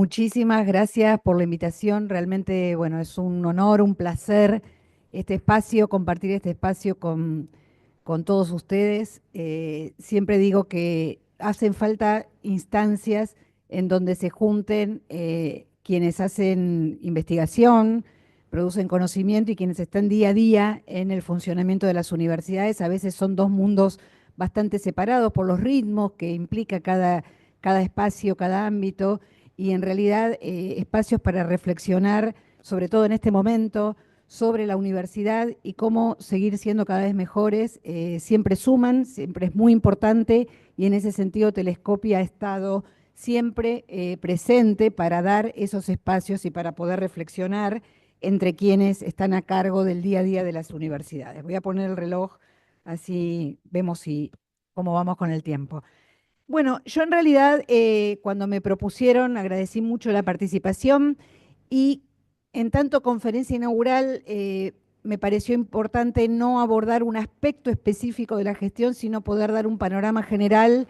Muchísimas gracias por la invitación. Realmente, bueno, es un honor, un placer este espacio, compartir este espacio con todos ustedes. Siempre digo que hacen falta instancias en donde se junten quienes hacen investigación, producen conocimiento y quienes están día a día en el funcionamiento de las universidades. A veces son dos mundos bastante separados por los ritmos que implica cada espacio, cada ámbito y en realidad espacios para reflexionar, sobre todo en este momento, sobre la universidad y cómo seguir siendo cada vez mejores, siempre suman, siempre es muy importante y en ese sentido Telescopia ha estado siempre presente para dar esos espacios y para poder reflexionar entre quienes están a cargo del día a día de las universidades. Voy a poner el reloj, así vemos cómo vamos con el tiempo. Bueno, yo en realidad cuando me propusieron agradecí mucho la participación y en tanto conferencia inaugural me pareció importante no abordar un aspecto específico de la gestión, sino poder dar un panorama general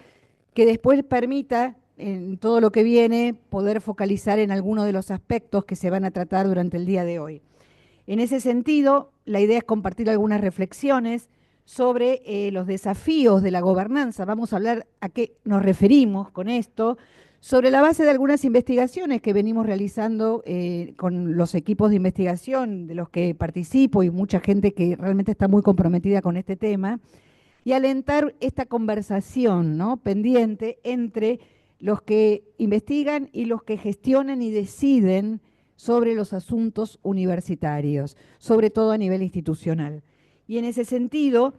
que después permita en todo lo que viene poder focalizar en algunos de los aspectos que se van a tratar durante el día de hoy. En ese sentido, la idea es compartir algunas reflexiones sobre los desafíos de la gobernanza. Vamos a hablar a qué nos referimos con esto, sobre la base de algunas investigaciones que venimos realizando con los equipos de investigación de los que participo y mucha gente que realmente está muy comprometida con este tema, y alentar esta conversación, ¿no?, pendiente entre los que investigan y los que gestionan y deciden sobre los asuntos universitarios, sobre todo a nivel institucional. Y en ese sentido,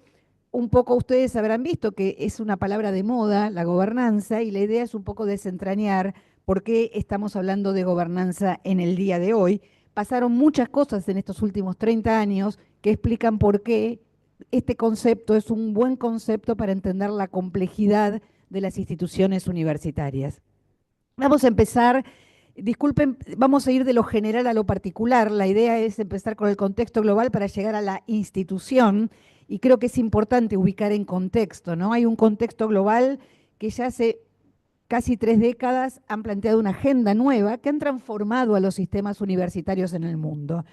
un poco ustedes habrán visto que es una palabra de moda, la gobernanza, y la idea es un poco desentrañar por qué estamos hablando de gobernanza en el día de hoy. Pasaron muchas cosas en estos últimos 30 años que explican por qué este concepto es un buen concepto para entender la complejidad de las instituciones universitarias. Vamos a empezar, disculpen, vamos a ir de lo general a lo particular. La idea es empezar con el contexto global para llegar a la institución y creo que es importante ubicar en contexto, ¿no? Hay un contexto global que ya hace casi 3 décadas han planteado una agenda nueva que han transformado a los sistemas universitarios en el mundo.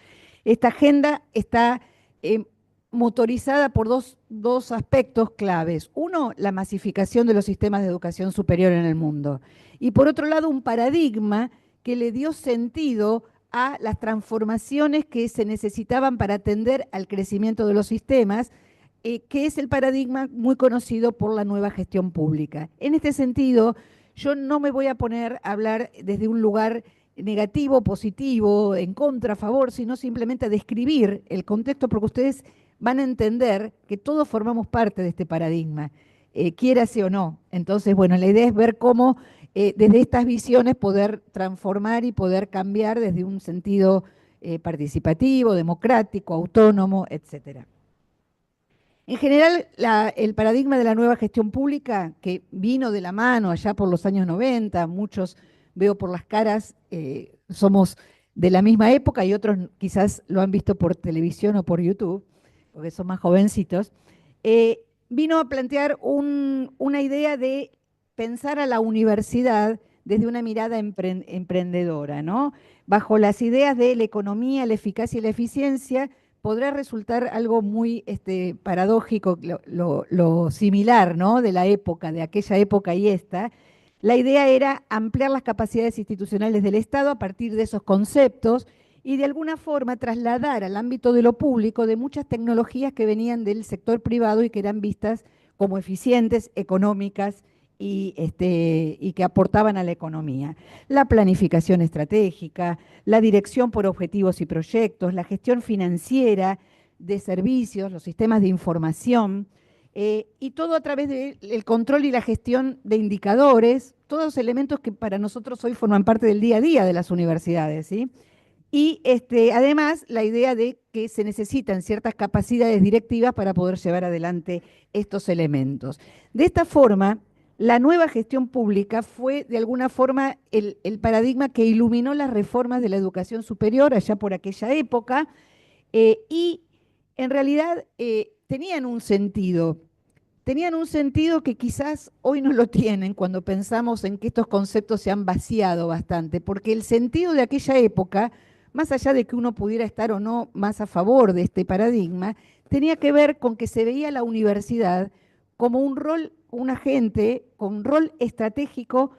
Esta agenda está eh, motorizada por dos aspectos claves. Uno, la masificación de los sistemas de educación superior en el mundo. Y por otro lado, un paradigma que le dio sentido a las transformaciones que se necesitaban para atender al crecimiento de los sistemas, que es el paradigma muy conocido por la nueva gestión pública. En este sentido, yo no me voy a poner a hablar desde un lugar negativo, positivo, en contra, a favor, sino simplemente a describir el contexto, porque ustedes van a entender que todos formamos parte de este paradigma, quiérase o no. Entonces, bueno, la idea es ver cómo desde estas visiones poder transformar y poder cambiar desde un sentido participativo, democrático, autónomo, etcétera. En general, el paradigma de la nueva gestión pública, que vino de la mano allá por los años 90, muchos veo por las caras, somos de la misma época y otros quizás lo han visto por televisión o por YouTube, porque son más jovencitos, vino a plantear una idea de pensar a la universidad desde una mirada emprendedora, ¿no? Bajo las ideas de la economía, la eficacia y la eficiencia, podrá resultar algo muy paradójico, lo similar, ¿no?, de la época, de aquella época y esta. La idea era ampliar las capacidades institucionales del Estado a partir de esos conceptos y de alguna forma trasladar al ámbito de lo público de muchas tecnologías que venían del sector privado y que eran vistas como eficientes, económicas y que aportaban a la economía. La planificación estratégica, la dirección por objetivos y proyectos, la gestión financiera de servicios, los sistemas de información, y todo a través del control y la gestión de indicadores, todos elementos que para nosotros hoy forman parte del día a día de las universidades, ¿sí? Y además la idea de que se necesitan ciertas capacidades directivas para poder llevar adelante estos elementos. De esta forma, la nueva gestión pública fue de alguna forma el paradigma que iluminó las reformas de la educación superior allá por aquella época y en realidad tenían un sentido. tenían un sentido que quizás hoy no lo tienen cuando pensamos en que estos conceptos se han vaciado bastante, porque el sentido de aquella época, más allá de que uno pudiera estar o no más a favor de este paradigma, tenía que ver con que se veía la universidad como un rol, un agente con un rol estratégico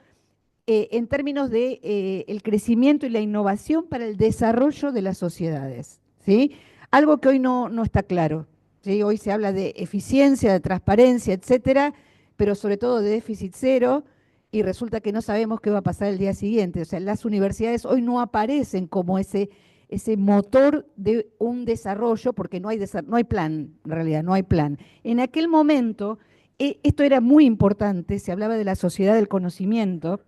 en términos de el crecimiento y la innovación para el desarrollo de las sociedades, ¿sí? Algo que hoy no está claro, ¿sí? Hoy se habla de eficiencia, de transparencia, etcétera, pero sobre todo de déficit cero, y resulta que no sabemos qué va a pasar el día siguiente. O sea, las universidades hoy no aparecen como ese motor de un desarrollo, porque no hay plan, en realidad, no hay plan. En aquel momento, esto era muy importante, se hablaba de la sociedad del conocimiento,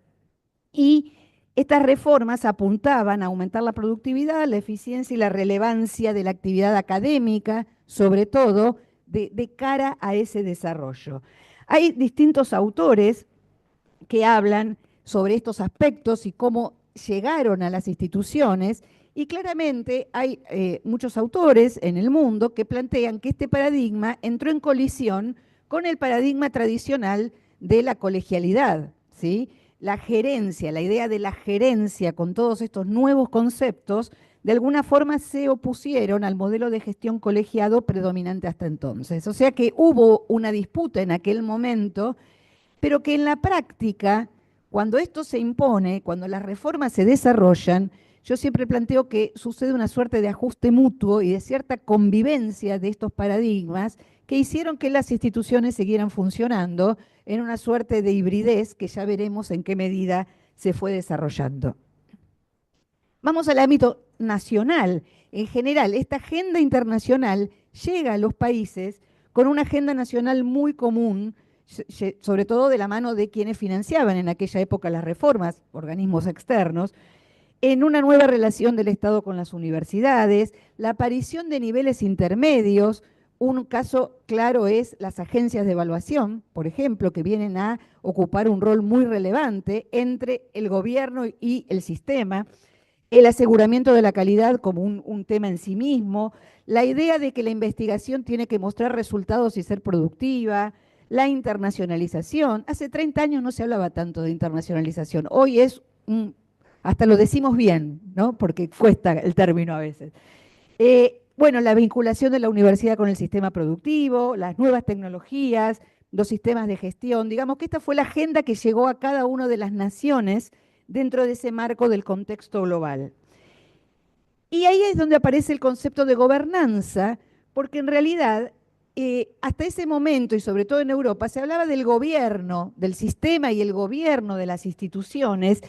y estas reformas apuntaban a aumentar la productividad, la eficiencia y la relevancia de la actividad académica, sobre todo de cara a ese desarrollo. Hay distintos autores que hablan sobre estos aspectos y cómo llegaron a las instituciones, y claramente hay muchos autores en el mundo que plantean que este paradigma entró en colisión con el paradigma tradicional de la colegialidad, ¿sí? La gerencia, la idea de la gerencia con todos estos nuevos conceptos, de alguna forma se opusieron al modelo de gestión colegiado predominante hasta entonces. O sea que hubo una disputa en aquel momento, pero que en la práctica, cuando esto se impone, cuando las reformas se desarrollan, yo siempre planteo que sucede una suerte de ajuste mutuo y de cierta convivencia de estos paradigmas que hicieron que las instituciones siguieran funcionando en una suerte de hibridez que ya veremos en qué medida se fue desarrollando. Vamos al ámbito nacional. En general, esta agenda internacional llega a los países con una agenda nacional muy común, sobre todo de la mano de quienes financiaban en aquella época las reformas, organismos externos, en una nueva relación del Estado con las universidades, la aparición de niveles intermedios. Un caso claro es las agencias de evaluación, por ejemplo, que vienen a ocupar un rol muy relevante entre el gobierno y el sistema, el aseguramiento de la calidad como un tema en sí mismo, la idea de que la investigación tiene que mostrar resultados y ser productiva, la internacionalización. Hace 30 años no se hablaba tanto de internacionalización, hoy es hasta lo decimos bien, ¿no? Porque cuesta el término a veces. Bueno, la vinculación de la universidad con el sistema productivo, las nuevas tecnologías, los sistemas de gestión. Digamos que esta fue la agenda que llegó a cada una de las naciones dentro de ese marco del contexto global. Y ahí es donde aparece el concepto de gobernanza, porque en realidad hasta ese momento, y sobre todo en Europa, se hablaba del gobierno, del sistema y el gobierno de las instituciones,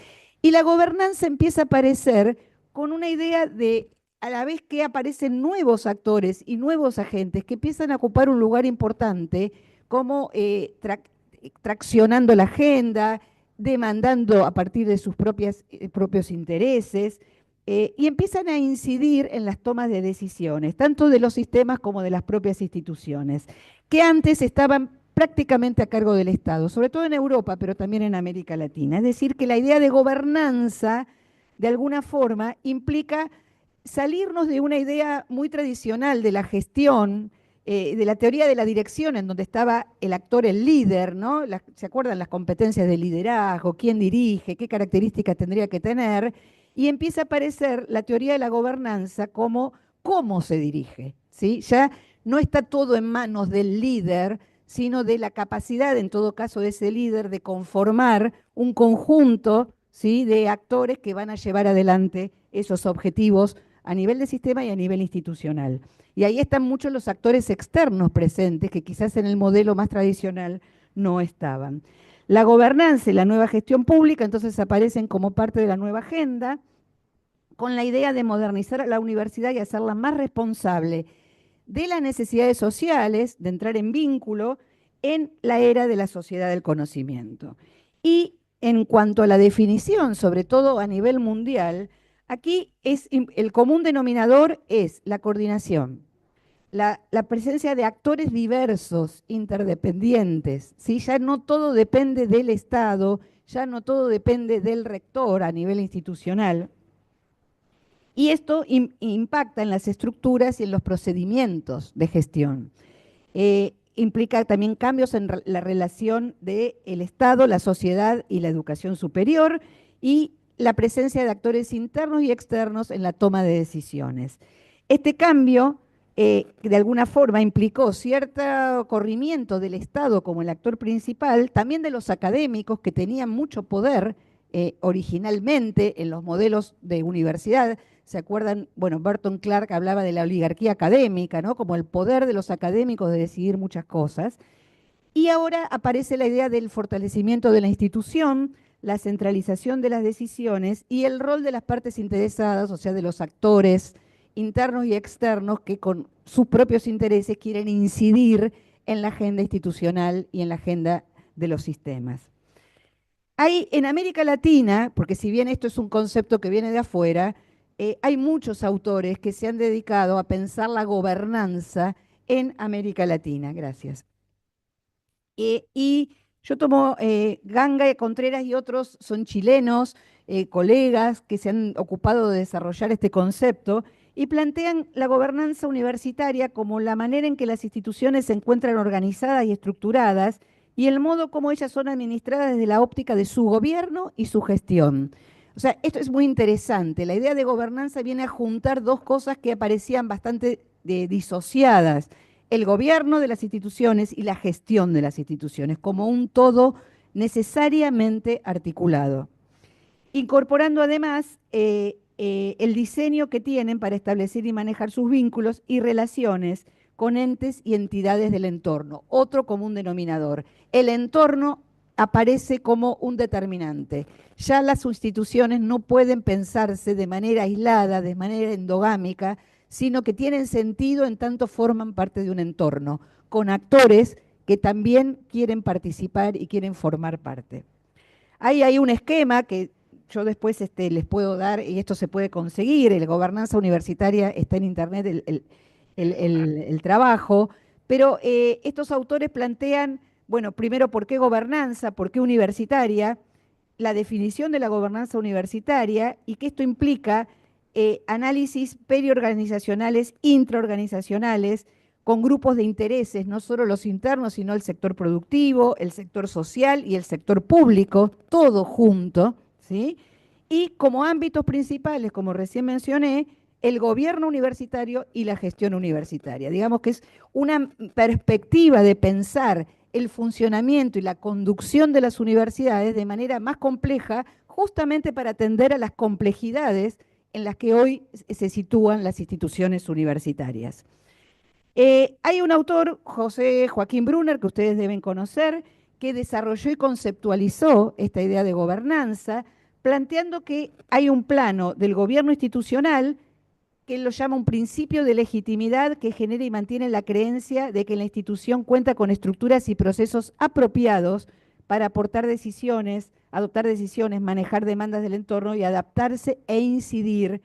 y la gobernanza empieza a aparecer con una idea de, a la vez que aparecen nuevos actores y nuevos agentes que empiezan a ocupar un lugar importante, como traccionando la agenda, demandando a partir de sus propios intereses, y empiezan a incidir en las tomas de decisiones, tanto de los sistemas como de las propias instituciones, que antes estaban prácticamente a cargo del Estado, sobre todo en Europa, pero también en América Latina. Es decir, que la idea de gobernanza, de alguna forma, implica salirnos de una idea muy tradicional de la gestión, de la teoría de la dirección, en donde estaba el actor, el líder, ¿no? ¿Se acuerdan las competencias de liderazgo? ¿Quién dirige? ¿Qué características tendría que tener? Y empieza a aparecer la teoría de la gobernanza como cómo se dirige, ¿sí? Ya no está todo en manos del líder, sino de la capacidad, en todo caso, de ese líder de conformar un conjunto, ¿sí?, de actores que van a llevar adelante esos objetivos a nivel de sistema y a nivel institucional. Y ahí están muchos los actores externos presentes que quizás en el modelo más tradicional no estaban. La gobernanza y la nueva gestión pública entonces aparecen como parte de la nueva agenda, con la idea de modernizar a la universidad y hacerla más responsable de las necesidades sociales, de entrar en vínculo en la era de la sociedad del conocimiento. Y en cuanto a la definición, sobre todo a nivel mundial, aquí el común denominador es la coordinación, la presencia de actores diversos, interdependientes, ¿sí? Ya no todo depende del Estado, ya no todo depende del rector a nivel institucional. Y esto impacta en las estructuras y en los procedimientos de gestión. implica también cambios en la relación del Estado, la sociedad y la educación superior, y la presencia de actores internos y externos en la toma de decisiones. Este cambio, de alguna forma, implicó cierto corrimiento del Estado como el actor principal, también de los académicos que tenían mucho poder originalmente en los modelos de universidad. ¿Se acuerdan? Bueno, Burton Clark hablaba de la oligarquía académica, ¿no? Como el poder de los académicos de decidir muchas cosas. Y ahora aparece la idea del fortalecimiento de la institución, la centralización de las decisiones y el rol de las partes interesadas, o sea, de los actores internos y externos que con sus propios intereses quieren incidir en la agenda institucional y en la agenda de los sistemas. Hay en América Latina, porque si bien esto es un concepto que viene de afuera, hay muchos autores que se han dedicado a pensar la gobernanza en América Latina. Gracias. Y yo tomo Ganga Contreras y otros, son chilenos, colegas que se han ocupado de desarrollar este concepto y plantean la gobernanza universitaria como la manera en que las instituciones se encuentran organizadas y estructuradas y el modo como ellas son administradas desde la óptica de su gobierno y su gestión. O sea, esto es muy interesante. La idea de gobernanza viene a juntar dos cosas que aparecían bastante disociadas: el gobierno de las instituciones y la gestión de las instituciones, como un todo necesariamente articulado, incorporando además el diseño que tienen para establecer y manejar sus vínculos y relaciones con entes y entidades del entorno. Otro común denominador: el entorno aparece como un determinante. Ya las instituciones no pueden pensarse de manera aislada, de manera endogámica, sino que tienen sentido en tanto forman parte de un entorno, con actores que también quieren participar y quieren formar parte. Hay un esquema que yo después les puedo dar, y esto se puede conseguir, el gobernanza universitaria está en internet, el trabajo, pero estos autores plantean, bueno, primero, ¿por qué gobernanza? ¿Por qué universitaria? La definición de la gobernanza universitaria y que esto implica análisis periorganizacionales, intraorganizacionales, con grupos de intereses, no solo los internos, sino el sector productivo, el sector social y el sector público, todo junto, ¿sí? Y como ámbitos principales, como recién mencioné, el gobierno universitario y la gestión universitaria. Digamos que es una perspectiva de pensar el funcionamiento y la conducción de las universidades de manera más compleja, justamente para atender a las complejidades en las que hoy se sitúan las instituciones universitarias. Hay un autor, José Joaquín Brunner, que ustedes deben conocer, que desarrolló y conceptualizó esta idea de gobernanza, planteando que hay un plano del gobierno institucional que él lo llama un principio de legitimidad que genera y mantiene la creencia de que la institución cuenta con estructuras y procesos apropiados para aportar decisiones, adoptar decisiones, manejar demandas del entorno y adaptarse e incidir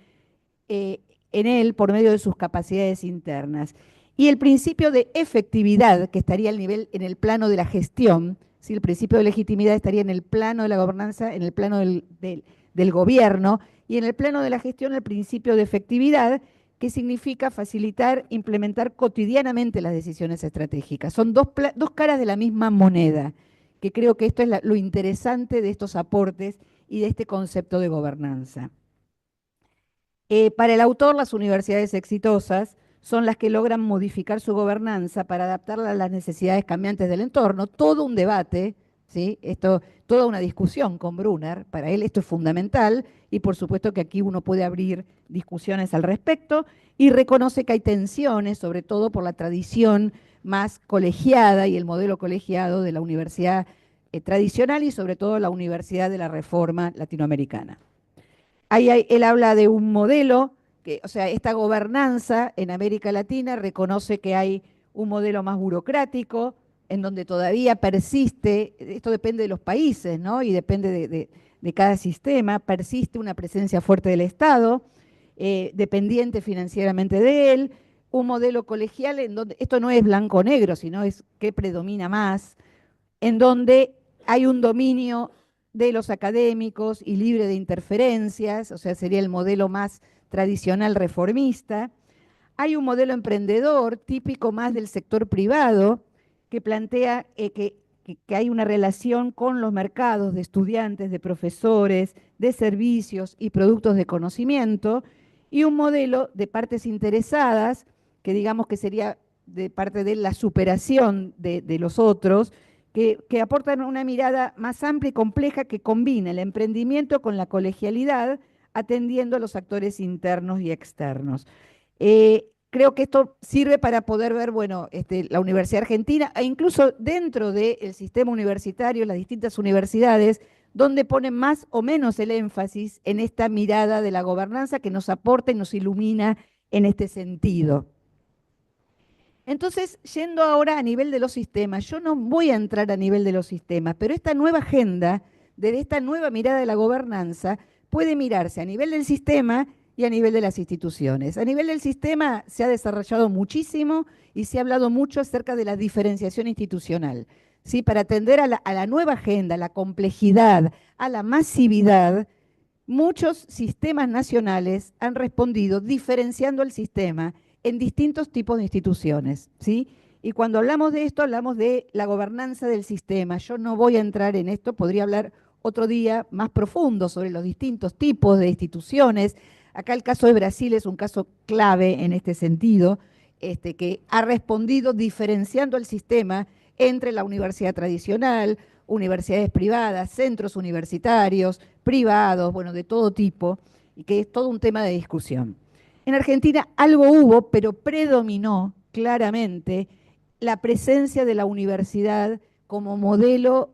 en él por medio de sus capacidades internas. Y el principio de efectividad, que estaría al nivel, en el plano de la gestión, ¿sí? El principio de legitimidad estaría en el plano de la gobernanza, en el plano del gobierno, y en el plano de la gestión el principio de efectividad, que significa facilitar, implementar cotidianamente las decisiones estratégicas. Son dos caras de la misma moneda, que creo que esto es lo interesante de estos aportes y de este concepto de gobernanza. Para el autor, las universidades exitosas son las que logran modificar su gobernanza para adaptarla a las necesidades cambiantes del entorno. Todo un debate, ¿sí? Toda una discusión con Brunner. Para él esto es fundamental y por supuesto que aquí uno puede abrir discusiones al respecto y reconoce que hay tensiones, sobre todo por la tradición más colegiada y el modelo colegiado de la universidad tradicional y sobre todo la Universidad de la Reforma Latinoamericana. Él habla de un modelo, que, o sea, esta gobernanza en América Latina reconoce que hay un modelo más burocrático, en donde todavía persiste, esto depende de los países, ¿no? Y depende de cada sistema, persiste una presencia fuerte del Estado, dependiente financieramente de él, un modelo colegial en donde esto no es blanco-negro, sino es qué predomina más, en donde hay un dominio de los académicos y libre de interferencias, o sea, sería el modelo más tradicional reformista. Hay un modelo emprendedor típico más del sector privado, que plantea que hay una relación con los mercados de estudiantes, de profesores, de servicios y productos de conocimiento, y un modelo de partes interesadas, que digamos que sería de parte de la superación de los otros, que aportan una mirada más amplia y compleja que combina el emprendimiento con la colegialidad, atendiendo a los actores internos y externos. Creo que esto sirve para poder ver, bueno, la Universidad Argentina, e incluso dentro del sistema universitario, las distintas universidades, donde ponen más o menos el énfasis en esta mirada de la gobernanza que nos aporta y nos ilumina en este sentido. Entonces, yendo ahora a nivel de los sistemas, yo no voy a entrar a nivel de los sistemas, pero esta nueva agenda, de esta nueva mirada de la gobernanza, puede mirarse a nivel del sistema y a nivel de las instituciones. A nivel del sistema se ha desarrollado muchísimo y se ha hablado mucho acerca de la diferenciación institucional. ¿Sí? Para atender a la nueva agenda, a la complejidad, a la masividad, muchos sistemas nacionales han respondido diferenciando el sistema en distintos tipos de instituciones, ¿sí? Y cuando hablamos de esto, hablamos de la gobernanza del sistema. Yo no voy a entrar en esto, podría hablar otro día más profundo sobre los distintos tipos de instituciones. Acá el caso de Brasil es un caso clave en este sentido, que ha respondido diferenciando el sistema entre la universidad tradicional, universidades privadas, centros universitarios, privados, bueno, de todo tipo, y que es todo un tema de discusión. En Argentina algo hubo, pero predominó claramente la presencia de la universidad como modelo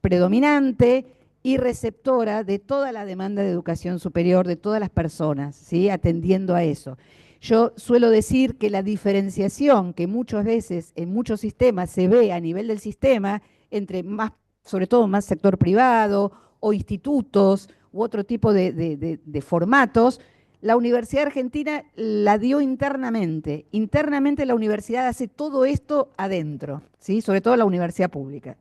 predominante y receptora de toda la demanda de educación superior de todas las personas, ¿sí? Atendiendo a eso. Yo suelo decir que la diferenciación que muchas veces en muchos sistemas se ve a nivel del sistema entre más, sobre todo más sector privado o institutos u otro tipo de formatos, la Universidad Argentina la dio internamente. Internamente la universidad hace todo esto adentro, ¿sí? Sobre todo la universidad pública.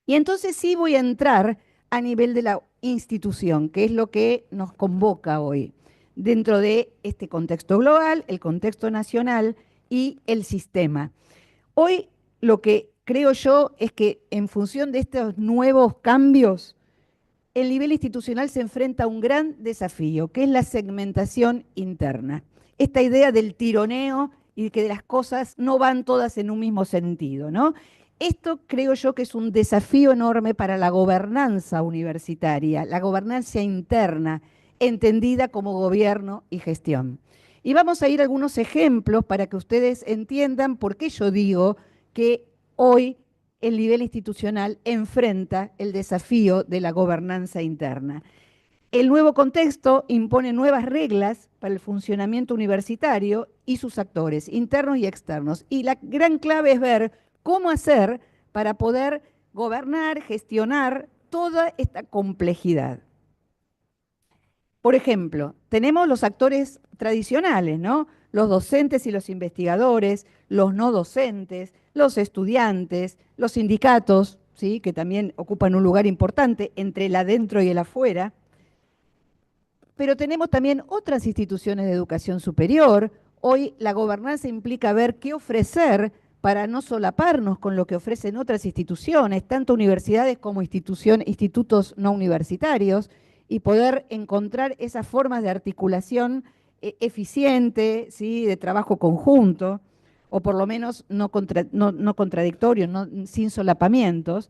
Y entonces sí voy a entrar a nivel de la institución, que es lo que nos convoca hoy, dentro de este contexto global, el contexto nacional y el sistema. Hoy lo que creo yo es que en función de estos nuevos cambios, el nivel institucional se enfrenta a un gran desafío, que es la segmentación interna. Esta idea del tironeo y que las cosas no van todas en un mismo sentido, ¿no? Esto creo yo que es un desafío enorme para la gobernanza universitaria, la gobernanza interna, entendida como gobierno y gestión. Y vamos a ir a algunos ejemplos para que ustedes entiendan por qué yo digo que hoy el nivel institucional enfrenta el desafío de la gobernanza interna. El nuevo contexto impone nuevas reglas para el funcionamiento universitario y sus actores, internos y externos. Y la gran clave es ver cómo hacer para poder gobernar, gestionar toda esta complejidad. Por ejemplo, tenemos los actores tradicionales, ¿no? Los docentes y los investigadores, los no docentes, los estudiantes, los sindicatos, ¿sí? Que también ocupan un lugar importante entre el adentro y el afuera. Pero tenemos también otras instituciones de educación superior. Hoy la gobernanza implica ver qué ofrecer para no solaparnos con lo que ofrecen otras instituciones, tanto universidades como institutos no universitarios, y poder encontrar esas formas de articulación eficiente, ¿sí? De trabajo conjunto, o por lo menos no contradictorio, sin solapamientos.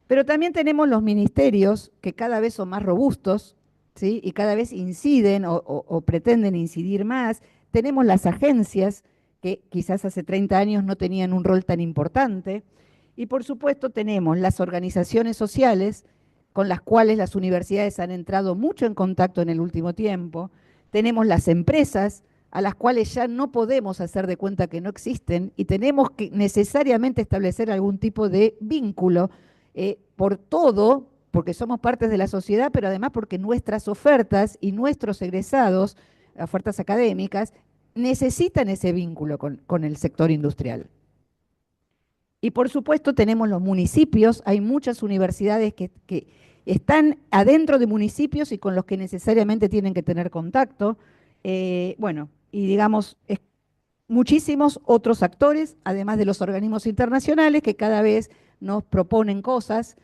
Pero también tenemos los ministerios que cada vez son más robustos, ¿sí? Y cada vez inciden o pretenden incidir más. Tenemos las agencias que quizás hace 30 años no tenían un rol tan importante. Y por supuesto tenemos las organizaciones sociales con las cuales las universidades han entrado mucho en contacto en el último tiempo. Tenemos las empresas a las cuales ya no podemos hacer de cuenta que no existen y tenemos que necesariamente establecer algún tipo de vínculo por todo, porque somos partes de la sociedad, pero además porque nuestras ofertas y nuestros egresados, ofertas académicas, necesitan ese vínculo con el sector industrial. Y por supuesto tenemos los municipios, hay muchas universidades que están adentro de municipios y con los que necesariamente tienen que tener contacto. Bueno, y digamos, es muchísimos otros actores, además de los organismos internacionales que cada vez nos proponen cosas.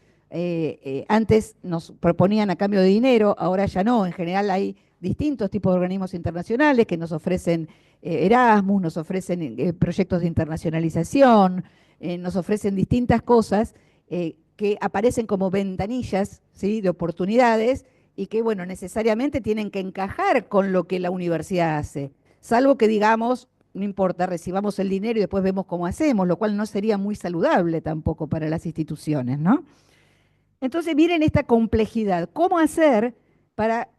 Antes nos proponían a cambio de dinero, ahora ya no. En general hay distintos tipos de organismos internacionales que nos ofrecen Erasmus, nos ofrecen proyectos de internacionalización, nos ofrecen distintas cosas que aparecen como ventanillas, ¿sí?, de oportunidades y que, bueno, necesariamente tienen que encajar con lo que la universidad hace. Salvo que digamos, no importa, recibamos el dinero y después vemos cómo hacemos, lo cual no sería muy saludable tampoco para las instituciones, ¿no? Entonces, miren esta complejidad. ¿Cómo hacer para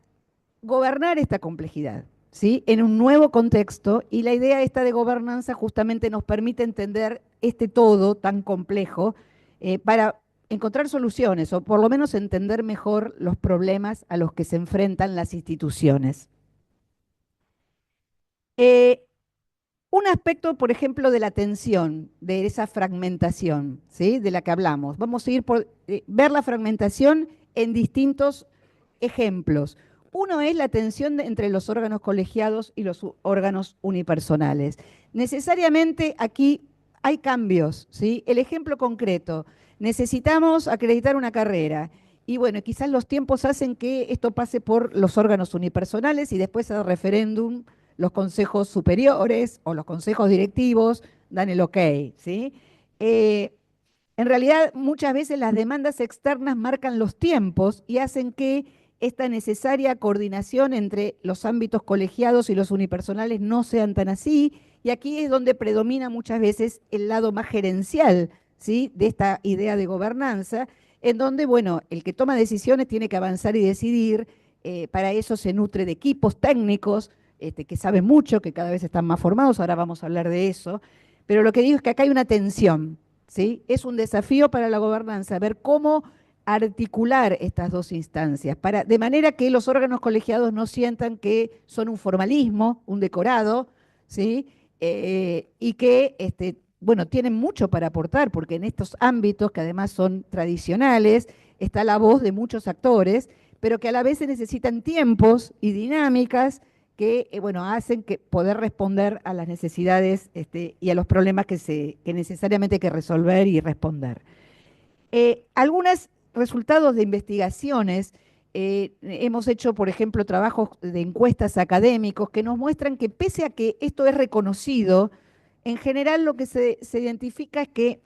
gobernar esta complejidad? ¿Sí? En un nuevo contexto, y la idea esta de gobernanza justamente nos permite entender este todo tan complejo para encontrar soluciones o por lo menos entender mejor los problemas a los que se enfrentan las instituciones. Eh, Un aspecto, por ejemplo, de la tensión, de esa fragmentación, ¿sí?, de la que hablamos. Vamos a ir por ver la fragmentación en distintos ejemplos. Uno es la tensión entre los órganos colegiados y los órganos unipersonales. Necesariamente aquí hay cambios, ¿sí? El ejemplo concreto, necesitamos acreditar una carrera y bueno, quizás los tiempos hacen que esto pase por los órganos unipersonales y después al referéndum los consejos superiores o los consejos directivos dan el ok, ¿sí? En realidad, muchas veces las demandas externas marcan los tiempos y hacen que esta necesaria coordinación entre los ámbitos colegiados y los unipersonales no sean tan así, y aquí es donde predomina muchas veces el lado más gerencial, ¿sí?, de esta idea de gobernanza, en donde, bueno, el que toma decisiones tiene que avanzar y decidir, para eso se nutre de equipos técnicos que saben mucho, que cada vez están más formados, ahora vamos a hablar de eso, pero lo que digo es que acá hay una tensión, ¿sí? Es un desafío para la gobernanza ver cómo articular estas dos instancias, de manera que los órganos colegiados no sientan que son un formalismo, un decorado, ¿sí? Y que, bueno, tienen mucho para aportar, porque en estos ámbitos, que además son tradicionales, está la voz de muchos actores, pero que a la vez se necesitan tiempos y dinámicas que bueno, hacen que poder responder a las necesidades y a los problemas que necesariamente hay que resolver y responder. Algunos resultados de investigaciones, hemos hecho, por ejemplo, trabajos de encuestas académicos que nos muestran que pese a que esto es reconocido, en general lo que se identifica es que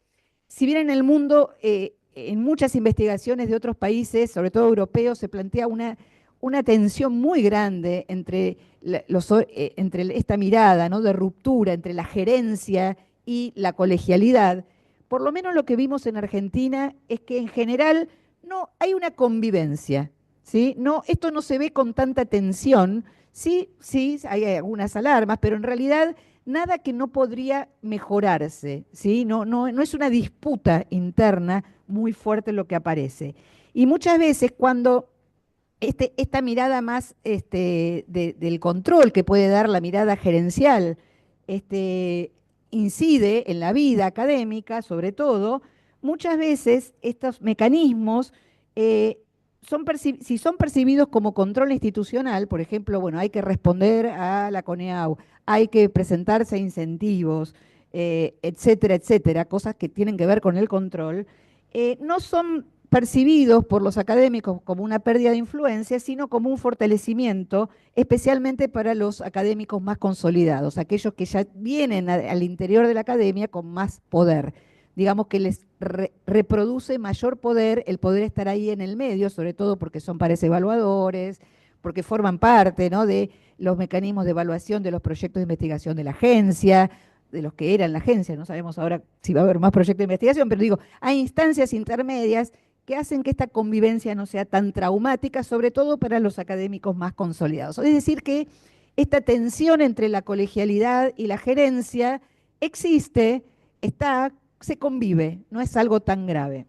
si bien en el mundo, en muchas investigaciones de otros países, sobre todo europeos, se plantea una tensión muy grande entre esta mirada, ¿no?, de ruptura entre la gerencia y la colegialidad. Por lo menos lo que vimos en Argentina es que en general no hay una convivencia, ¿sí? No, esto no se ve con tanta tensión. Sí, sí, hay algunas alarmas, pero en realidad nada que no podría mejorarse, ¿sí? No es una disputa interna muy fuerte lo que aparece. Y muchas veces cuando esta mirada más del control que puede dar la mirada gerencial, incide en la vida académica, sobre todo, muchas veces estos mecanismos, si son percibidos como control institucional, por ejemplo, bueno, hay que responder a la CONEAU, hay que presentarse a incentivos, etcétera, etcétera, cosas que tienen que ver con el control, no son percibidos por los académicos como una pérdida de influencia, sino como un fortalecimiento, especialmente para los académicos más consolidados, aquellos que ya vienen al interior de la academia con más poder. Digamos que les reproduce mayor poder el poder estar ahí en el medio, sobre todo porque son pares evaluadores, porque forman parte, ¿no?, de los mecanismos de evaluación de los proyectos de investigación de la agencia, de los que eran la agencia, no sabemos ahora si va a haber más proyectos de investigación, pero digo, hay instancias intermedias que hacen que esta convivencia no sea tan traumática, sobre todo para los académicos más consolidados. Es decir, que esta tensión entre la colegialidad y la gerencia existe, se convive, no es algo tan grave.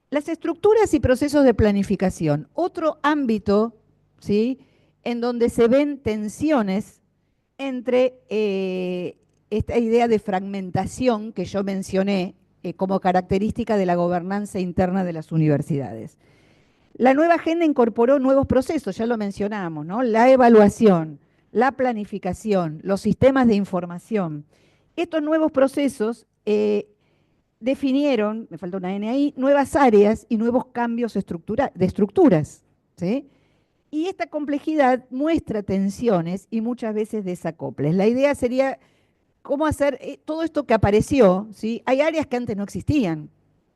Las estructuras y procesos de planificación, otro ámbito, ¿sí?, en donde se ven tensiones entre esta idea de fragmentación que yo mencioné como característica de la gobernanza interna de las universidades. La nueva agenda incorporó nuevos procesos, ya lo mencionamos, ¿no? La evaluación, la planificación, los sistemas de información. Estos nuevos procesos definieron, me falta una N ahí, nuevas áreas y nuevos cambios de estructuras, ¿sí? Y esta complejidad muestra tensiones y muchas veces desacoples. La idea sería cómo hacer todo esto que apareció, ¿sí? Hay áreas que antes no existían,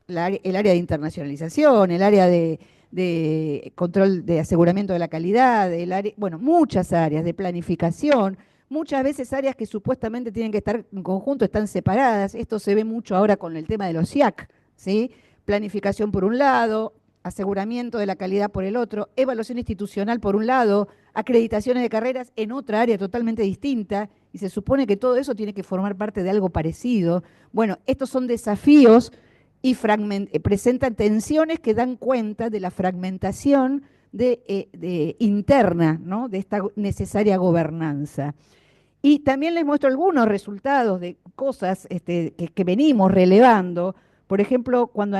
el área de internacionalización, el área de control de aseguramiento de la calidad, bueno, muchas áreas de planificación, muchas veces áreas que supuestamente tienen que estar en conjunto, están separadas. Esto se ve mucho ahora con el tema de los IAC, ¿sí? Planificación por un lado, aseguramiento de la calidad por el otro, evaluación institucional por un lado, acreditaciones de carreras en otra área totalmente distinta, y se supone que todo eso tiene que formar parte de algo parecido. Bueno, estos son desafíos y presentan tensiones que dan cuenta de la fragmentación interna, ¿no? De esta necesaria gobernanza. Y también les muestro algunos resultados de cosas que venimos relevando. Por ejemplo, cuando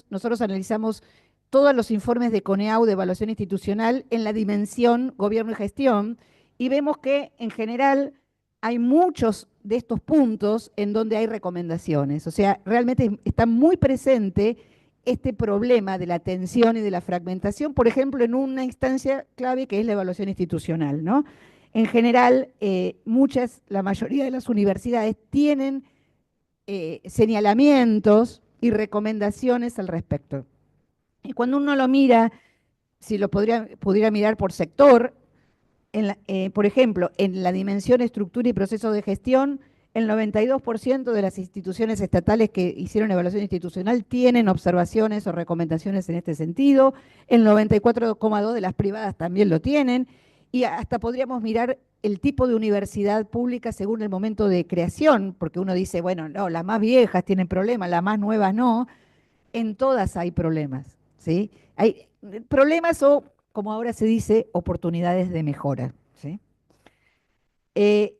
nosotros analizamos todos los informes de CONEAU de evaluación institucional en la dimensión gobierno y gestión, y vemos que en general hay muchos de estos puntos en donde hay recomendaciones. O sea, realmente está muy presente este problema de la tensión y de la fragmentación, por ejemplo, en una instancia clave que es la evaluación institucional, ¿no? En general, la mayoría de las universidades tienen señalamientos y recomendaciones al respecto. Y cuando uno lo mira, si lo pudiera mirar por sector, por ejemplo, en la dimensión estructura y procesos de gestión, el 92% de las instituciones estatales que hicieron evaluación institucional tienen observaciones o recomendaciones en este sentido, el 94,2% de las privadas también lo tienen, y hasta podríamos mirar el tipo de universidad pública según el momento de creación, porque uno dice, bueno, no, las más viejas tienen problemas, las más nuevas no. En todas hay problemas, ¿sí? Hay problemas o, como ahora se dice, oportunidades de mejora, ¿sí? Eh,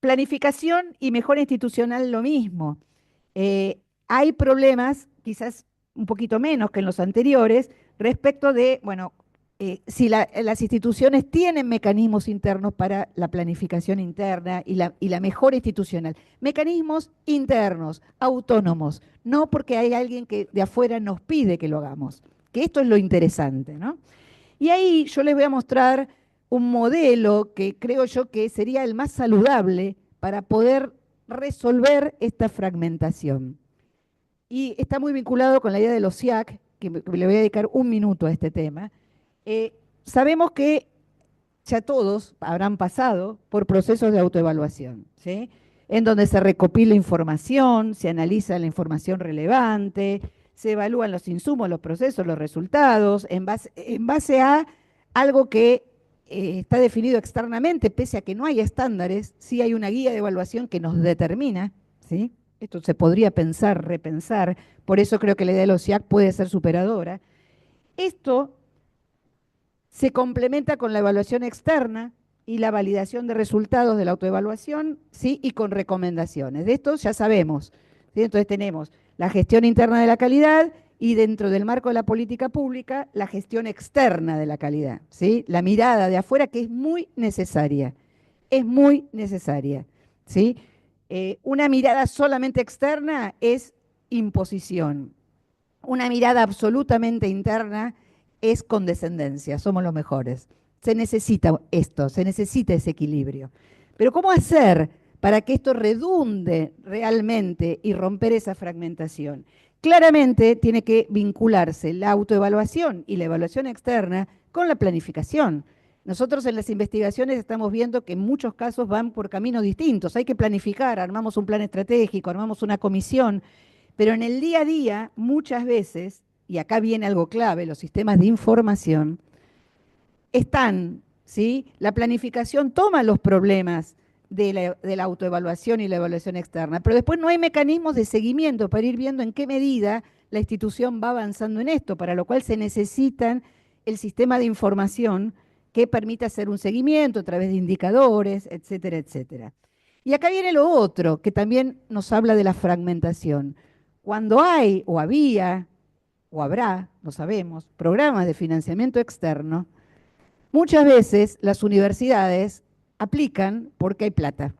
Planificación y mejora institucional lo mismo. Hay problemas, quizás un poquito menos que en los anteriores, respecto de, bueno, si las instituciones tienen mecanismos internos para la planificación interna y la mejora institucional. Mecanismos internos, autónomos, no porque hay alguien que de afuera nos pide que lo hagamos, que esto es lo interesante, ¿no? Y ahí yo les voy a mostrar un modelo que creo yo que sería el más saludable para poder resolver esta fragmentación. Y está muy vinculado con la idea de los SIAC, que le voy a dedicar un minuto a este tema. Sabemos que ya todos habrán pasado por procesos de autoevaluación, ¿sí? En donde se recopila información, se analiza la información relevante, se evalúan los insumos, los procesos, los resultados, en base a algo que está definido externamente, pese a que no hay estándares, sí hay una guía de evaluación que nos determina, ¿sí? Esto se podría pensar, repensar, por eso creo que la idea de los SIAC puede ser superadora. Esto se complementa con la evaluación externa y la validación de resultados de la autoevaluación, ¿sí? Y con recomendaciones. De esto ya sabemos, ¿sí? Entonces tenemos la gestión interna de la calidad y dentro del marco de la política pública, la gestión externa de la calidad, ¿sí? La mirada de afuera que es muy necesaria, ¿sí? Una mirada solamente externa es imposición. Una mirada absolutamente interna es condescendencia, somos los mejores. Se necesita esto, se necesita ese equilibrio. Pero ¿cómo hacer para que esto redunde realmente y romper esa fragmentación? Claramente tiene que vincularse la autoevaluación y la evaluación externa con la planificación. Nosotros en las investigaciones estamos viendo que en muchos casos van por caminos distintos. Hay que planificar, armamos un plan estratégico, armamos una comisión, pero en el día a día, muchas veces, y acá viene algo clave, los sistemas de información, están, ¿sí? La planificación toma los problemas de la autoevaluación y la evaluación externa, pero después no hay mecanismos de seguimiento para ir viendo en qué medida la institución va avanzando en esto, para lo cual se necesitan el sistema de información que permita hacer un seguimiento a través de indicadores, etcétera, etcétera. Y acá viene lo otro, que también nos habla de la fragmentación. Cuando hay, o había, o habrá, no sabemos, programas de financiamiento externo, muchas veces las universidades aplican porque hay plata.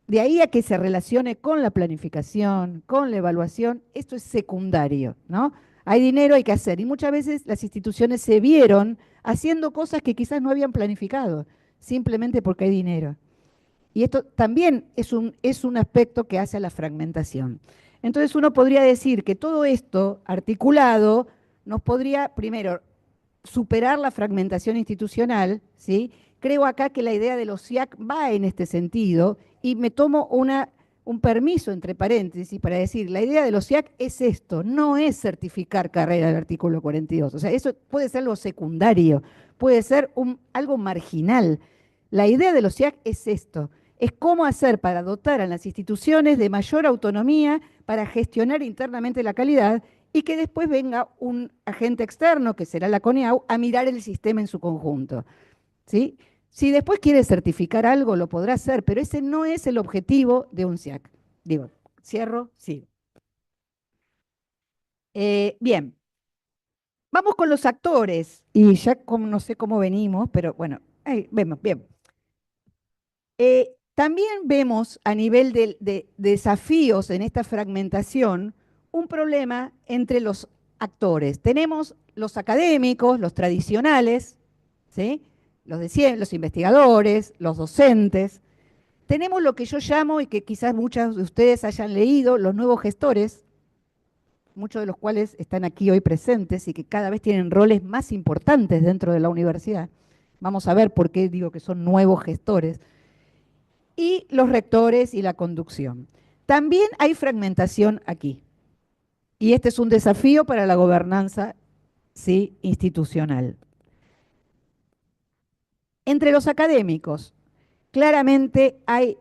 De ahí a que se relacione con la planificación, con la evaluación, esto es secundario, ¿no? Hay dinero, hay que hacer. Y muchas veces las instituciones se vieron haciendo cosas que quizás no habían planificado, simplemente porque hay dinero. Y esto también es un aspecto que hace a la fragmentación. Entonces uno podría decir que todo esto articulado nos podría, primero, superar la fragmentación institucional, ¿sí? Creo acá que la idea de los SIAC va en este sentido y me tomo un permiso entre paréntesis para decir, la idea de los SIAC es esto, no es certificar carrera del artículo 42. O sea, eso puede ser lo secundario, puede ser algo marginal. La idea de los SIAC es esto, es cómo hacer para dotar a las instituciones de mayor autonomía para gestionar internamente la calidad y que después venga un agente externo, que será la CONEAU, a mirar el sistema en su conjunto, ¿sí? Si después quiere certificar algo, lo podrá hacer, pero ese no es el objetivo de un SIAC. Digo, cierro, sí. Bien, vamos con los actores. Y ya como, no sé cómo venimos, pero bueno, ahí vemos, bien. También vemos a nivel de desafíos en esta fragmentación un problema entre los actores. Tenemos los académicos, los tradicionales, ¿sí? Los investigadores, los docentes. Tenemos lo que yo llamo, y que quizás muchos de ustedes hayan leído, los nuevos gestores, muchos de los cuales están aquí hoy presentes y que cada vez tienen roles más importantes dentro de la universidad. Vamos a ver por qué digo que son nuevos gestores y los rectores y la conducción. También hay fragmentación aquí. Y este es un desafío para la gobernanza, ¿sí?, institucional. Entre los académicos, claramente hay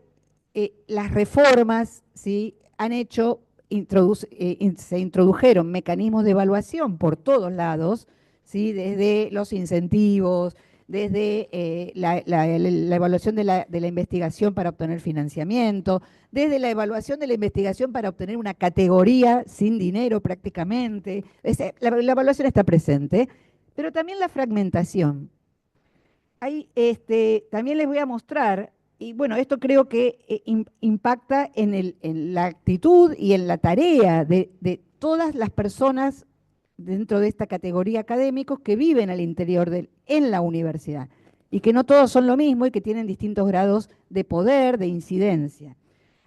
las reformas, ¿sí?, han hecho, se introdujeron mecanismos de evaluación por todos lados, ¿sí?, desde los incentivos, desde la evaluación de la investigación para obtener financiamiento, desde la evaluación de la investigación para obtener una categoría sin dinero prácticamente. La evaluación está presente, pero también la fragmentación. Ahí también les voy a mostrar, y bueno, esto creo que impacta en la actitud y en la tarea de todas las personas dentro de esta categoría académicos que viven al interior en la universidad y que no todos son lo mismo y que tienen distintos grados de poder, de incidencia.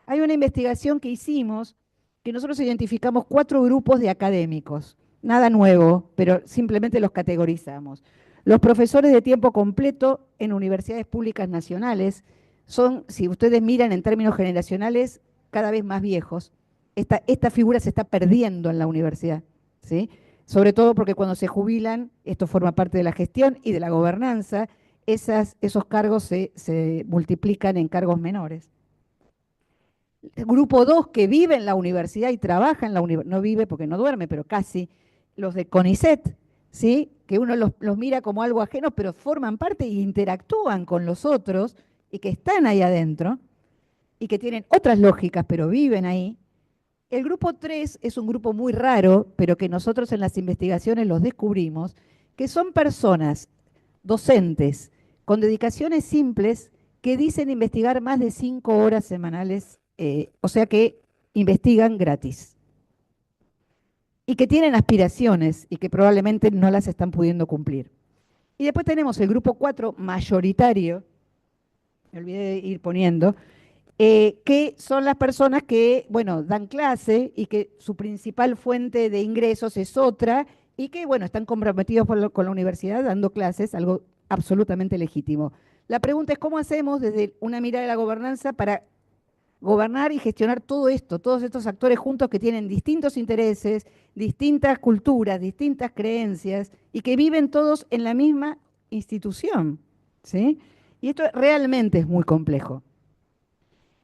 Hay una investigación que hicimos que nosotros identificamos 4 grupos de académicos, nada nuevo, pero simplemente los categorizamos. Los profesores de tiempo completo en universidades públicas nacionales son, si ustedes miran en términos generacionales, cada vez más viejos. Esta figura se está perdiendo en la universidad, ¿sí? Sobre todo porque cuando se jubilan, esto forma parte de la gestión y de la gobernanza, esos cargos se multiplican en cargos menores. Grupo 2 que vive en la universidad y trabaja en la universidad, no vive porque no duerme, pero casi, los de CONICET, ¿sí?, que uno los mira como algo ajeno, pero forman parte e interactúan con los otros y que están ahí adentro y que tienen otras lógicas, pero viven ahí. El grupo 3 es un grupo muy raro, pero que nosotros en las investigaciones los descubrimos, que son personas docentes con dedicaciones simples que dicen investigar más de 5 horas semanales, o sea que investigan gratis y que tienen aspiraciones y que probablemente no las están pudiendo cumplir. Y después tenemos el grupo 4 mayoritario, me olvidé de ir poniendo, que son las personas que, bueno, dan clase y que su principal fuente de ingresos es otra y que, bueno, están comprometidos con la universidad dando clases, algo absolutamente legítimo. La pregunta es cómo hacemos desde una mirada de la gobernanza para gobernar y gestionar todo esto, todos estos actores juntos que tienen distintos intereses, distintas culturas, distintas creencias y que viven todos en la misma institución, ¿sí? Y esto realmente es muy complejo.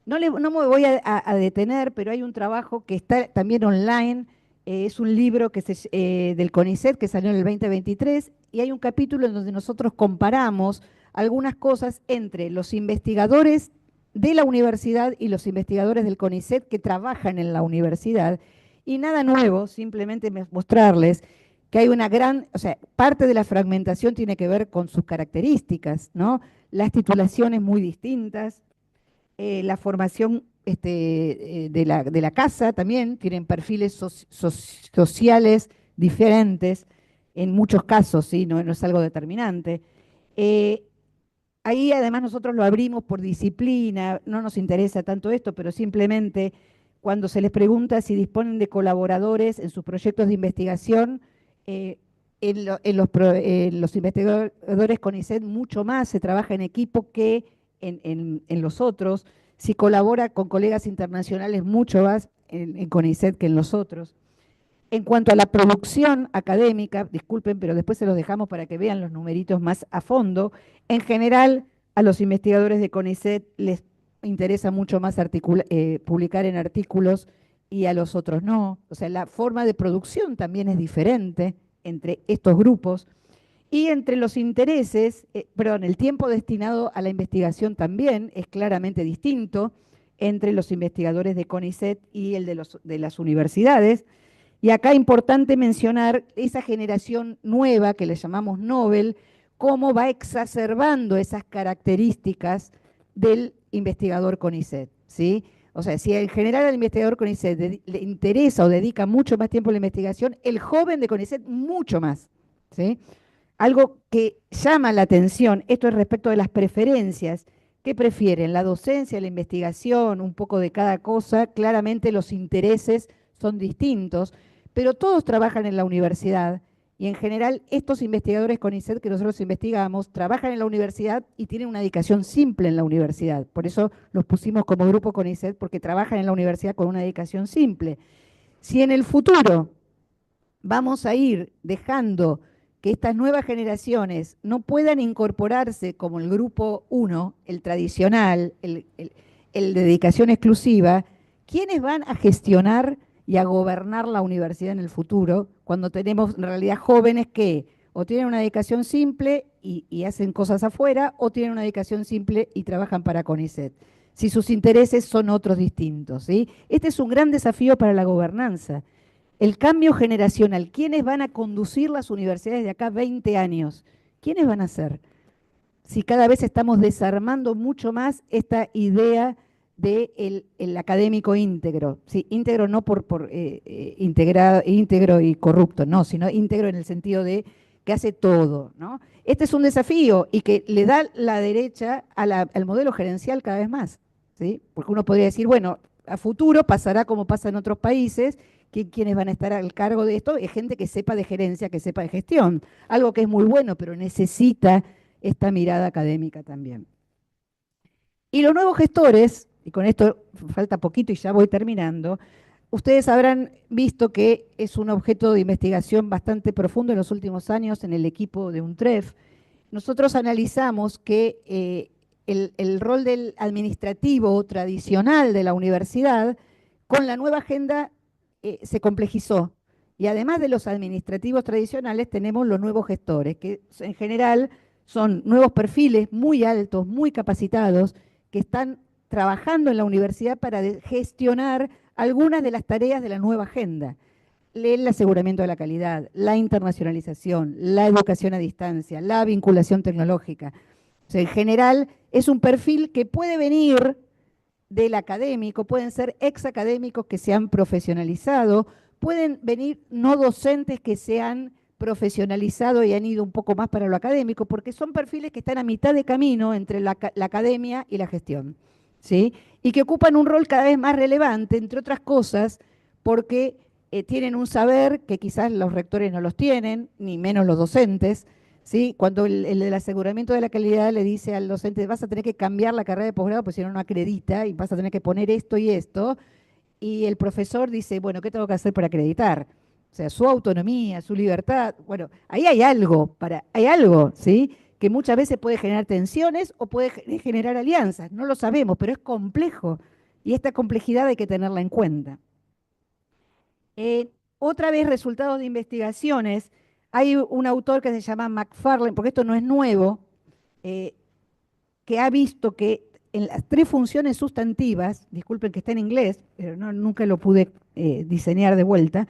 No me voy a detener, pero hay un trabajo que está también online, es un libro del CONICET que salió en el 2023 y hay un capítulo en donde nosotros comparamos algunas cosas entre los investigadores de la universidad y los investigadores del CONICET que trabajan en la universidad. Y nada nuevo, simplemente mostrarles que hay una gran, o sea, parte de la fragmentación tiene que ver con sus características, ¿no? Las titulaciones muy distintas, la formación de la casa también, tienen perfiles sociales diferentes, en muchos casos, ¿sí? No, no es algo determinante. Eh, Ahí además nosotros lo abrimos por disciplina, no nos interesa tanto esto, pero simplemente cuando se les pregunta si disponen de colaboradores en sus proyectos de investigación, eh, en los investigadores CONICET mucho más se trabaja en equipo que en los otros, si colabora con colegas internacionales mucho más en CONICET que en los otros. En cuanto a la producción académica, disculpen, pero después se los dejamos para que vean los numeritos más a fondo. En general, a los investigadores de CONICET les interesa mucho más publicar en artículos y a los otros no. O sea, la forma de producción también es diferente entre estos grupos. Y entre los intereses, perdón, el tiempo destinado a la investigación también es claramente distinto entre los investigadores de CONICET y el de las universidades. Y acá es importante mencionar esa generación nueva que le llamamos Nobel, cómo va exacerbando esas características del investigador CONICET, ¿sí? O sea, si en general al investigador CONICET le interesa o dedica mucho más tiempo a la investigación, el joven de CONICET mucho más, ¿sí? Algo que llama la atención, esto es respecto de las preferencias. ¿Qué prefieren? ¿La docencia, la investigación, un poco de cada cosa? Claramente los intereses son distintos, pero todos trabajan en la universidad y en general estos investigadores CONICET que nosotros investigamos trabajan en la universidad y tienen una dedicación simple en la universidad. Por eso los pusimos como grupo CONICET, porque trabajan en la universidad con una dedicación simple. Si en el futuro vamos a ir dejando que estas nuevas generaciones no puedan incorporarse como el grupo uno, el tradicional, el de dedicación exclusiva, ¿quiénes van a gestionar y a gobernar la universidad en el futuro cuando tenemos en realidad jóvenes que o tienen una dedicación simple y hacen cosas afuera o tienen una dedicación simple y trabajan para CONICET? Si sus intereses son otros distintos, ¿sí? Este es un gran desafío para la gobernanza, el cambio generacional. ¿Quiénes van a conducir las universidades de acá 20 años? ¿Quiénes van a ser? Si cada vez estamos desarmando mucho más esta idea de el académico íntegro, ¿sí? Íntegro no íntegro y corrupto, no, sino íntegro en el sentido de que hace todo, ¿no? Este es un desafío y que le da la derecha al modelo gerencial cada vez más, ¿sí? Porque uno podría decir, bueno, a futuro pasará como pasa en otros países, que quienes van a estar al cargo de esto es gente que sepa de gerencia, que sepa de gestión, algo que es muy bueno, pero necesita esta mirada académica también. Y los nuevos gestores, y con esto falta poquito y ya voy terminando, ustedes habrán visto que es un objeto de investigación bastante profundo en los últimos años en el equipo de UNTREF. Nosotros analizamos que el rol del administrativo tradicional de la universidad con la nueva agenda se complejizó. Y además de los administrativos tradicionales, tenemos los nuevos gestores, que en general son nuevos perfiles muy altos, muy capacitados, que están trabajando en la universidad para gestionar algunas de las tareas de la nueva agenda. El aseguramiento de la calidad, la internacionalización, la educación a distancia, la vinculación tecnológica. O sea, en general es un perfil que puede venir del académico, pueden ser ex académicos que se han profesionalizado, pueden venir no docentes que se han profesionalizado y han ido un poco más para lo académico, porque son perfiles que están a mitad de camino entre la academia y la gestión, ¿sí? Y que ocupan un rol cada vez más relevante, entre otras cosas, porque tienen un saber que quizás los rectores no los tienen, ni menos los docentes, ¿sí? Cuando el del aseguramiento de la calidad le dice al docente, vas a tener que cambiar la carrera de posgrado, porque si no, no acredita, y vas a tener que poner esto y esto, y el profesor dice, bueno, ¿qué tengo que hacer para acreditar? O sea, su autonomía, su libertad, bueno, ahí hay algo, ¿sí? Que muchas veces puede generar tensiones o puede generar alianzas, no lo sabemos, pero es complejo, y esta complejidad hay que tenerla en cuenta. Otra vez, resultados de investigaciones. Hay un autor que se llama McFarlane, porque esto no es nuevo, eh, que ha visto que en las tres funciones sustantivas, disculpen que está en inglés, pero nunca lo pude diseñar de vuelta,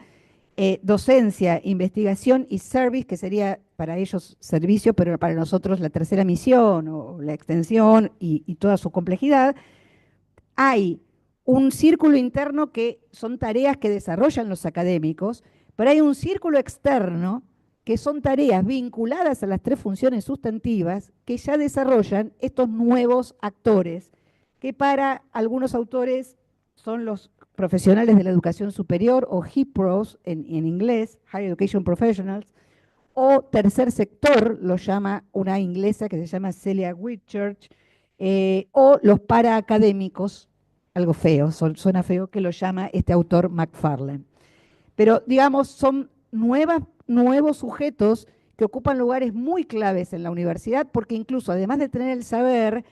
docencia, investigación y service, que sería para ellos servicio, pero para nosotros la tercera misión o la extensión y toda su complejidad. Hay un círculo interno que son tareas que desarrollan los académicos, pero hay un círculo externo que son tareas vinculadas a las tres funciones sustantivas que ya desarrollan estos nuevos actores, que para algunos autores son los profesionales de la educación superior o HIPROs en inglés, Higher Education Professionals, o tercer sector, lo llama una inglesa que se llama Celia Whitchurch, o los paraacadémicos, algo feo, suena feo, que lo llama este autor McFarlane. Pero digamos, son nuevos sujetos que ocupan lugares muy claves en la universidad porque incluso, además de tener el saber,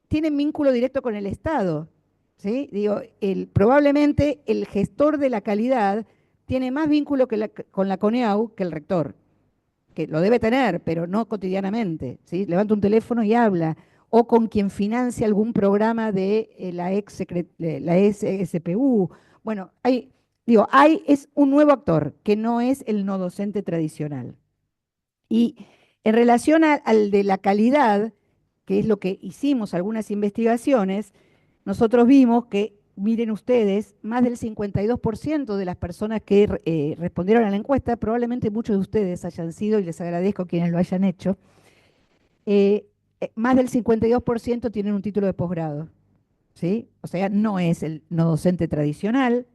tienen vínculo directo con el Estado. ¿Sí? Digo, probablemente el gestor de la calidad tiene más vínculo con la CONEAU que el rector, que lo debe tener, pero no cotidianamente. ¿Sí? Levanta un teléfono y habla, o con quien financia algún programa de la SPU. Bueno, es un nuevo actor que no es el no docente tradicional. Y en relación al de la calidad, que es lo que hicimos algunas investigaciones, nosotros vimos que, miren ustedes, más del 52% de las personas que respondieron a la encuesta, probablemente muchos de ustedes hayan sido, y les agradezco a quienes lo hayan hecho, más del 52% tienen un título de posgrado, ¿sí? O sea, no es el no docente tradicional.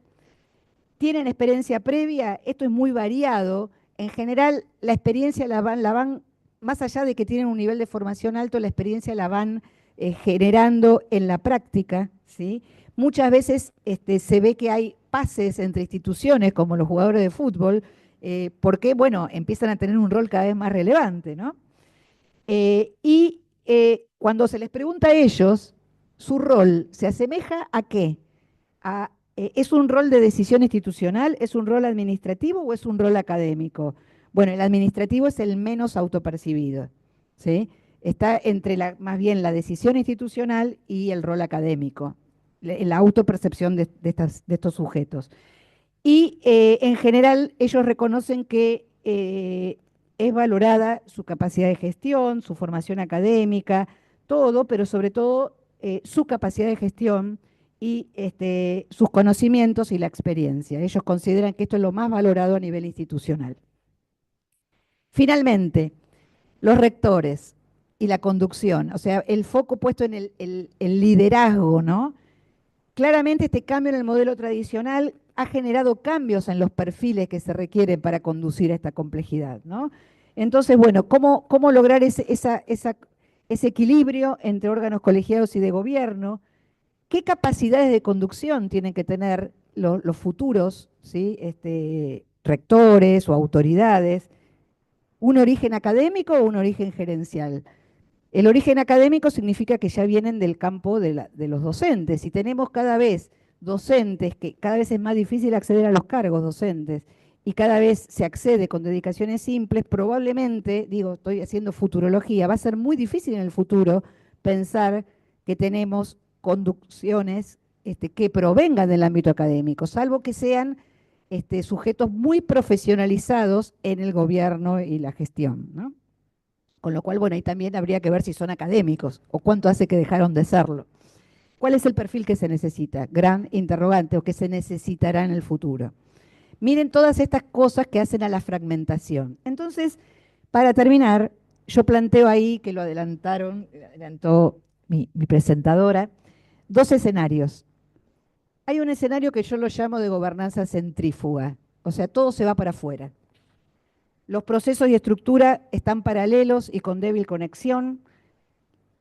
¿Tienen experiencia previa? Esto es muy variado. En general, la experiencia la van, más allá de que tienen un nivel de formación alto, la experiencia la van generando en la práctica, ¿sí? Muchas veces se ve que hay pases entre instituciones, como los jugadores de fútbol, porque, bueno, empiezan a tener un rol cada vez más relevante, ¿no? Cuando se les pregunta a ellos, su rol se asemeja a qué? ¿Es un rol de decisión institucional? ¿Es un rol administrativo o es un rol académico? Bueno, el administrativo es el menos autopercibido, ¿sí? Está entre más bien la decisión institucional y el rol académico, la autopercepción de estos sujetos. Y en general ellos reconocen que es valorada su capacidad de gestión, su formación académica, todo, pero sobre todo su capacidad de gestión y sus conocimientos y la experiencia. Ellos consideran que esto es lo más valorado a nivel institucional. Finalmente, los rectores y la conducción, o sea, el foco puesto en el liderazgo, ¿no? Claramente este cambio en el modelo tradicional ha generado cambios en los perfiles que se requieren para conducir a esta complejidad, ¿no? Entonces, bueno, ¿cómo lograr ese equilibrio entre órganos colegiados y de gobierno? ¿Qué capacidades de conducción tienen que tener los futuros, ¿sí? Rectores o autoridades? ¿Un origen académico o un origen gerencial? El origen académico significa que ya vienen del campo de los docentes y tenemos cada vez docentes, que cada vez es más difícil acceder a los cargos docentes y cada vez se accede con dedicaciones simples, probablemente, digo, estoy haciendo futurología, va a ser muy difícil en el futuro pensar que tenemos conducciones que provengan del ámbito académico, salvo que sean sujetos muy profesionalizados en el gobierno y la gestión, ¿no? Con lo cual, bueno, ahí también habría que ver si son académicos o cuánto hace que dejaron de serlo. ¿Cuál es el perfil que se necesita? Gran interrogante, o que se necesitará en el futuro. Miren todas estas cosas que hacen a la fragmentación. Entonces, para terminar, yo planteo ahí, que lo adelantó mi presentadora, dos escenarios. Hay un escenario que yo lo llamo de gobernanza centrífuga, o sea, todo se va para afuera. Los procesos y estructura están paralelos y con débil conexión.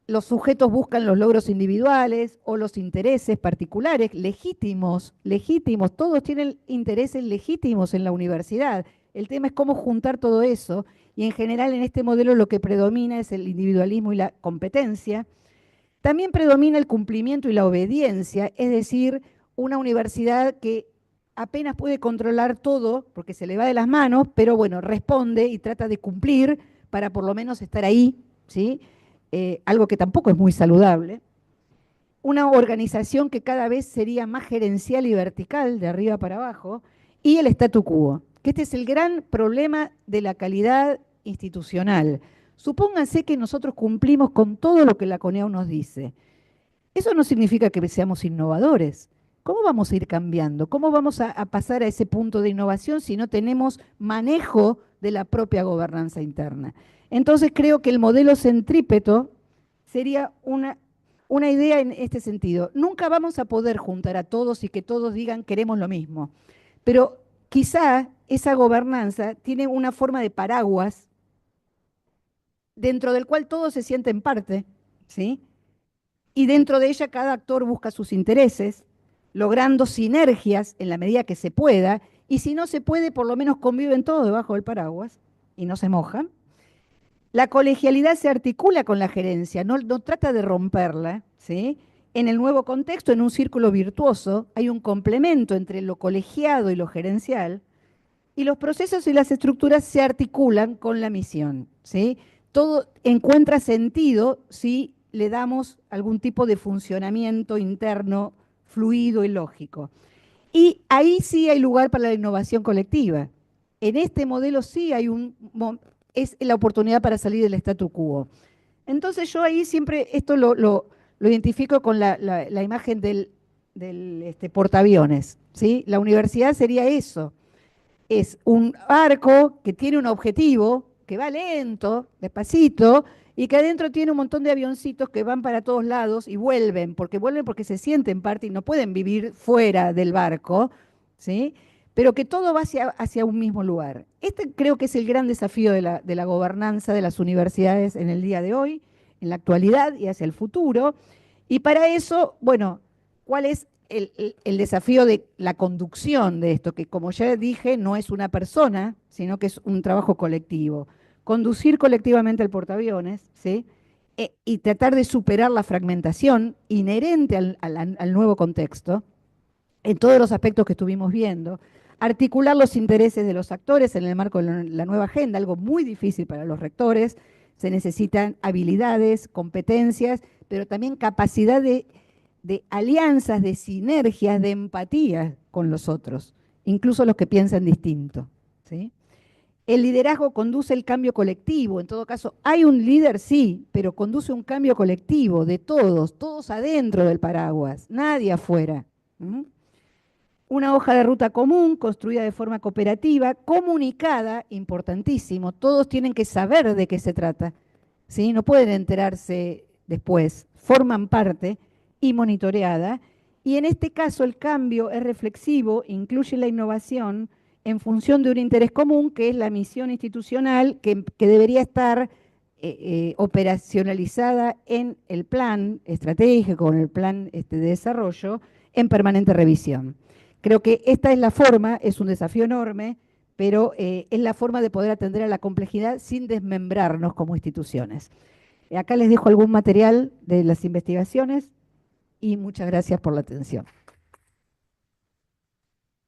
Los sujetos buscan los logros individuales o los intereses particulares, legítimos, todos tienen intereses legítimos en la universidad. El tema es cómo juntar todo eso y en general en este modelo lo que predomina es el individualismo y la competencia. También predomina el cumplimiento y la obediencia, es decir, una universidad que apenas puede controlar todo porque se le va de las manos, pero bueno, responde y trata de cumplir para por lo menos estar ahí, ¿sí? Algo que tampoco es muy saludable. Una organización que cada vez sería más gerencial y vertical, de arriba para abajo, y el statu quo. que este es el gran problema de la calidad institucional. Supónganse que nosotros cumplimos con todo lo que la CONEAU nos dice. Eso no significa que seamos innovadores. ¿Cómo vamos a ir cambiando? ¿Cómo vamos a pasar a ese punto de innovación si no tenemos manejo de la propia gobernanza interna? Entonces creo que el modelo centrípeto sería una idea en este sentido. Nunca vamos a poder juntar a todos y que todos digan queremos lo mismo, pero quizá esa gobernanza tiene una forma de paraguas dentro del cual todos se sienten parte, ¿sí? Y dentro de ella cada actor busca sus intereses, logrando sinergias en la medida que se pueda, y si no se puede, por lo menos conviven todos debajo del paraguas y no se mojan. La colegialidad se articula con la gerencia, no trata de romperla, ¿sí? En el nuevo contexto, en un círculo virtuoso, hay un complemento entre lo colegiado y lo gerencial, y los procesos y las estructuras se articulan con la misión, ¿sí? Todo encuentra sentido si le damos algún tipo de funcionamiento interno fluido y lógico. Y ahí sí hay lugar para la innovación colectiva. En este modelo sí hay es la oportunidad para salir del statu quo. Entonces yo ahí siempre esto lo identifico con la imagen del portaaviones, ¿sí? La universidad sería eso, es un barco que tiene un objetivo, que va lento, despacito, y que adentro tiene un montón de avioncitos que van para todos lados y vuelven porque se sienten parte y no pueden vivir fuera del barco, ¿sí? Pero que todo va hacia un mismo lugar. Este creo que es el gran desafío de la gobernanza de las universidades en el día de hoy, en la actualidad y hacia el futuro. Y para eso, bueno, ¿cuál es el desafío de la conducción de esto? Que como ya dije, no es una persona, sino que es un trabajo colectivo. Conducir colectivamente el portaaviones, ¿sí? Y tratar de superar la fragmentación inherente al nuevo contexto, en todos los aspectos que estuvimos viendo, articular los intereses de los actores en el marco de la nueva agenda, algo muy difícil para los rectores. Se necesitan habilidades, competencias, pero también capacidad de alianzas, de sinergias, de empatía con los otros, incluso los que piensan distinto, ¿sí? El liderazgo conduce el cambio colectivo, en todo caso, hay un líder, sí, pero conduce un cambio colectivo de todos, todos adentro del paraguas, nadie afuera. ¿Mm? Una hoja de ruta común, construida de forma cooperativa, comunicada, importantísimo, todos tienen que saber de qué se trata, ¿sí? No pueden enterarse después, forman parte y monitoreada. Y en este caso el cambio es reflexivo, incluye la innovación en función de un interés común, que es la misión institucional que debería estar operacionalizada en el plan estratégico, en el plan de desarrollo, en permanente revisión. Creo que esta es la forma, es un desafío enorme, pero es la forma de poder atender a la complejidad sin desmembrarnos como instituciones. Acá les dejo algún material de las investigaciones y muchas gracias por la atención.